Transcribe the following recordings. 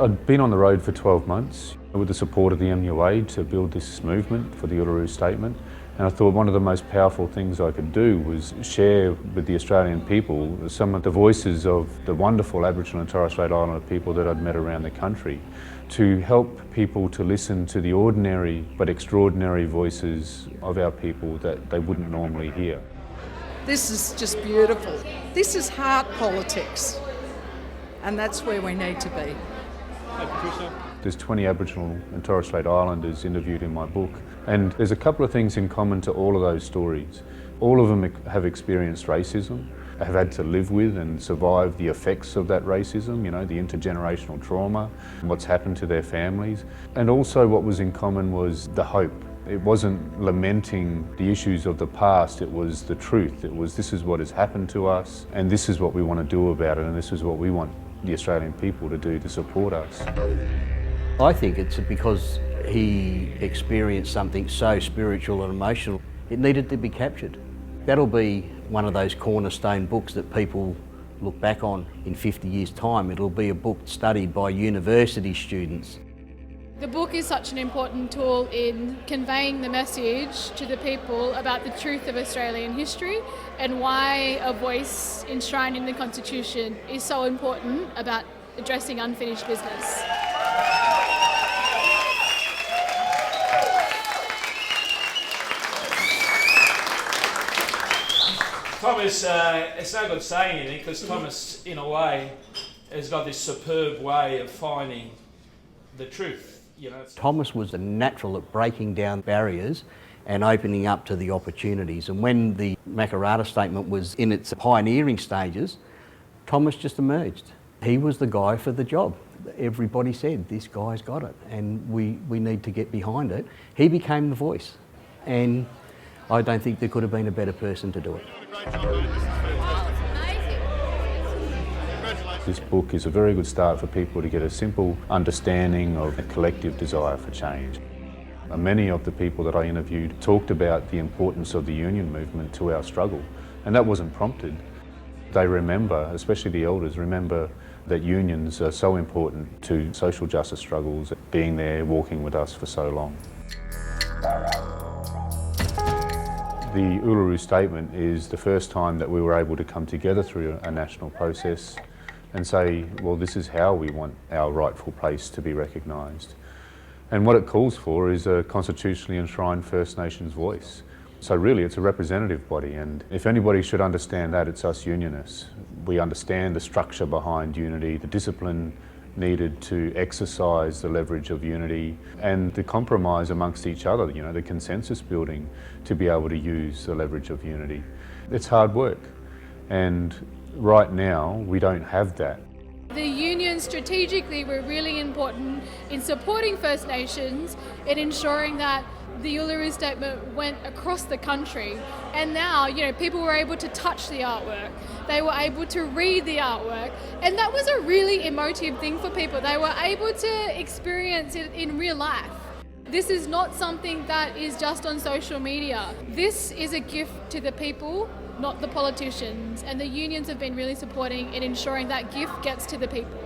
I'd been on the road for 12 months with the support of the MUA to build this movement for the Uluru Statement. And I thought one of the most powerful things I could do was share with the Australian people some of the voices of the wonderful Aboriginal and Torres Strait Islander people that I'd met around the country, to help people to listen to the ordinary but extraordinary voices of our people that they wouldn't normally hear. This is just beautiful. This is heart politics, and that's where we need to be. There's 20 Aboriginal and Torres Strait Islanders interviewed in my book, and there's a couple of things in common to all of those stories. All of them have experienced racism, have had to live with and survive the effects of that racism, you know, the intergenerational trauma, what's happened to their families. And also what was in common was the hope. It wasn't lamenting the issues of the past, it was the truth. It was, this is what has happened to us, and this is what we want to do about it, and this is what we want the Australian people to do to support us. I think it's because he experienced something so spiritual and emotional, it needed to be captured. That'll be one of those cornerstone books that people look back on in 50 years' time. It'll be a book studied by university students. The book is such an important tool in conveying the message to the people about the truth of Australian history and why a voice enshrined in the Constitution is so important about addressing unfinished business. Thomas, it's no good saying anything because Thomas, in a way, has got this superb way of finding the truth. You know, Thomas was a natural at breaking down barriers and opening up to the opportunities. And when the Makarrata Statement was in its pioneering stages, Thomas just emerged. He was the guy for the job. Everybody said, this guy's got it and we need to get behind it. He became the voice, and I don't think there could have been a better person to do it. This book is a very good start for people to get a simple understanding of a collective desire for change. Many of the people that I interviewed talked about the importance of the union movement to our struggle, and that wasn't prompted. They remember, especially the elders, remember that unions are so important to social justice struggles, being there, walking with us for so long. The Uluru Statement is the first time that we were able to come together through a national process and say, well, this is how we want our rightful place to be recognised. And what it calls for is a constitutionally enshrined First Nations voice. So really it's a representative body, and if anybody should understand that, it's us unionists. We understand the structure behind unity, the discipline needed to exercise the leverage of unity, and the compromise amongst each other, you know, the consensus building to be able to use the leverage of unity. It's hard work, and right now we don't have that. The unions strategically were really important in supporting First Nations in ensuring that the Uluru Statement went across the country, and now, you know, people were able to touch the artwork, they were able to read the artwork, and that was a really emotive thing for people. They were able to experience it in real life. This is not something that is just on social media. This is a gift to the people, not the politicians, and the unions have been really supporting in ensuring that gift gets to the people.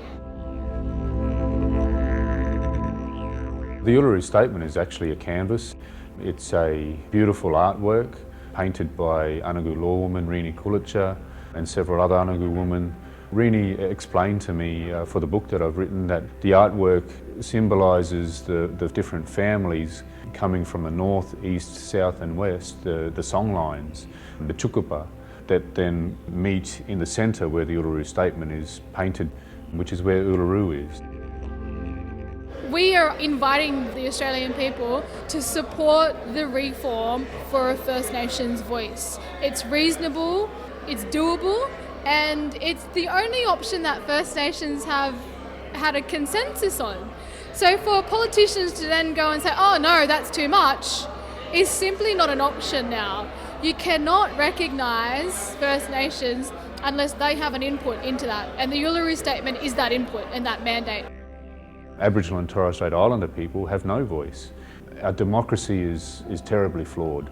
The Uluru Statement is actually a canvas. It's a beautiful artwork painted by Anagu lawwoman Rini Kulicha and several other Anagu women. Rini explained to me for the book that I've written that the artwork symbolises the different families coming from the north, east, south and west, the song lines, the chukupa, that then meet in the centre where the Uluru Statement is painted, which is where Uluru is. We are inviting the Australian people to support the reform for a First Nations voice. It's reasonable, it's doable, and it's the only option that First Nations have had a consensus on. So for politicians to then go and say, oh no, that's too much, is simply not an option now. You cannot recognise First Nations unless they have an input into that, and the Uluru Statement is that input and that mandate. Aboriginal and Torres Strait Islander people have no voice. Our democracy is terribly flawed.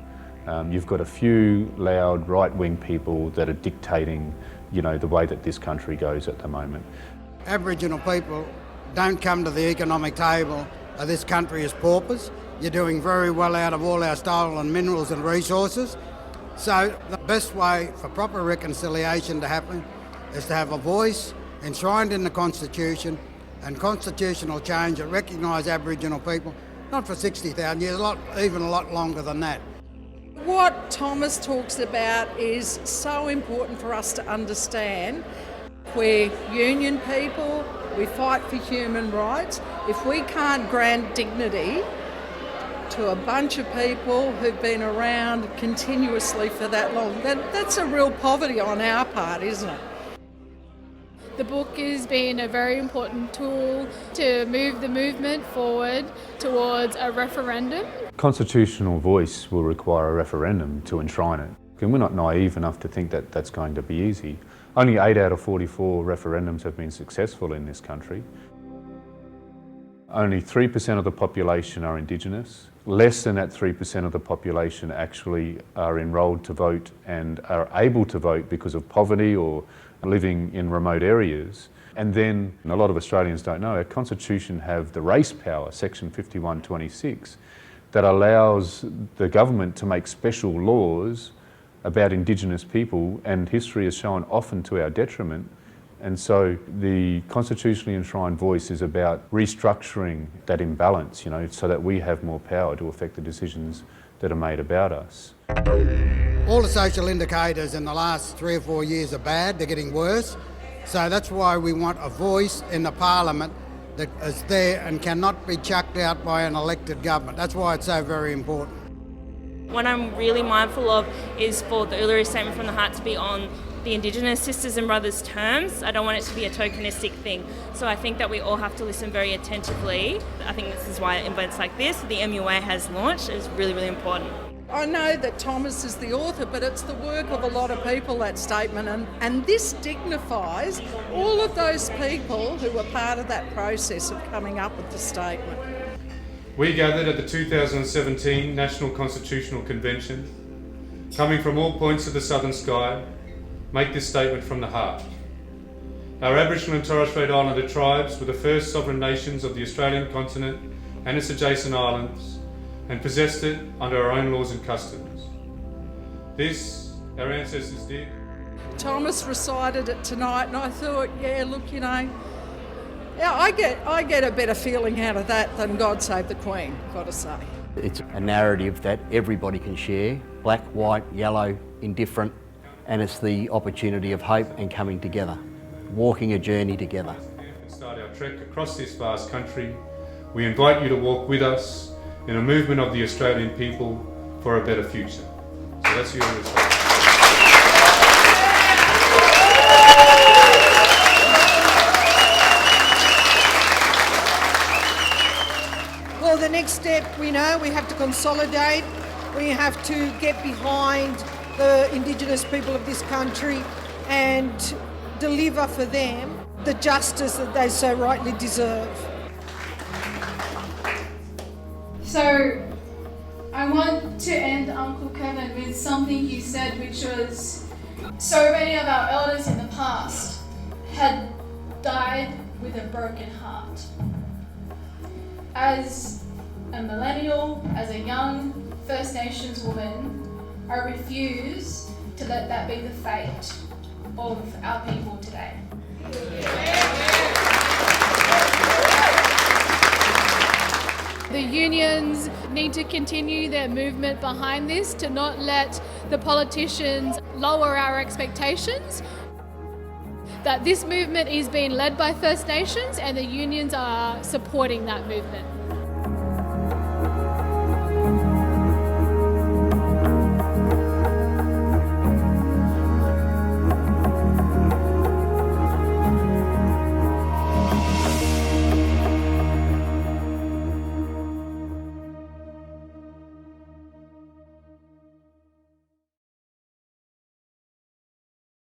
You've got a few loud right-wing people that are dictating, you know, the way that this country goes at the moment. Aboriginal people don't come to the economic table of this country as paupers. You're doing very well out of all our stolen minerals and resources. So the best way for proper reconciliation to happen is to have a voice enshrined in the Constitution and constitutional change that recognise Aboriginal people, not for 60,000 years, even a lot longer than that. What Thomas talks about is so important for us to understand. We're union people, we fight for human rights. If we can't grant dignity to a bunch of people who've been around continuously for that long, then that's a real poverty on our part, isn't it? The book has been a very important tool to move the movement forward towards a referendum. Constitutional voice will require a referendum to enshrine it. And we're not naive enough to think that that's going to be easy. Only 8 out of 44 referendums have been successful in this country. Only 3% of the population are Indigenous. Less than that 3% of the population actually are enrolled to vote and are able to vote because of poverty or living in remote areas. And then, a lot of Australians don't know, our Constitution have the race power, section 51(26), that allows the government to make special laws about Indigenous people, and history has shown often to our detriment. And so the constitutionally enshrined voice is about restructuring that imbalance, so that we have more power to affect the decisions that are made about us. All the social indicators in the last 3 or 4 years are bad, they're getting worse. So that's why we want a voice in the parliament that is there and cannot be chucked out by an elected government. That's why it's so very important. What I'm really mindful of is for the Uluru Statement from the Heart to be on the Indigenous sisters and brothers' terms. I don't want it to be a tokenistic thing. So I think that we all have to listen very attentively. I think this is why events like this, the MUA has launched, is really, really important. I know that Thomas is the author, but it's the work of a lot of people, that statement, and this dignifies all of those people who were part of that process of coming up with the statement. We gathered at the 2017 National Constitutional Convention, coming from all points of the southern sky, make this statement from the heart. Our Aboriginal and Torres Strait Islander tribes were the first sovereign nations of the Australian continent and its adjacent islands, and possessed it under our own laws and customs. This, our ancestors did. Thomas recited it tonight, and I thought, I get a better feeling out of that than God Save the Queen, got to say. It's a narrative that everybody can share, black, white, yellow, indifferent, and it's the opportunity of hope and coming together, walking a journey together. Start our trek across this vast country. We invite you to walk with us in a movement of the Australian people for a better future. So that's your response. Well, the next step, we have to consolidate. We have to get behind the Indigenous people of this country and deliver for them the justice that they so rightly deserve. So I want to end Uncle Kevin with something he said, which was, so many of our elders in the past had died with a broken heart. As a millennial, as a young First Nations woman, I refuse to let that be the fate of our people today. The unions need to continue their movement behind this, to not let the politicians lower our expectations. That this movement is being led by First Nations and the unions are supporting that movement.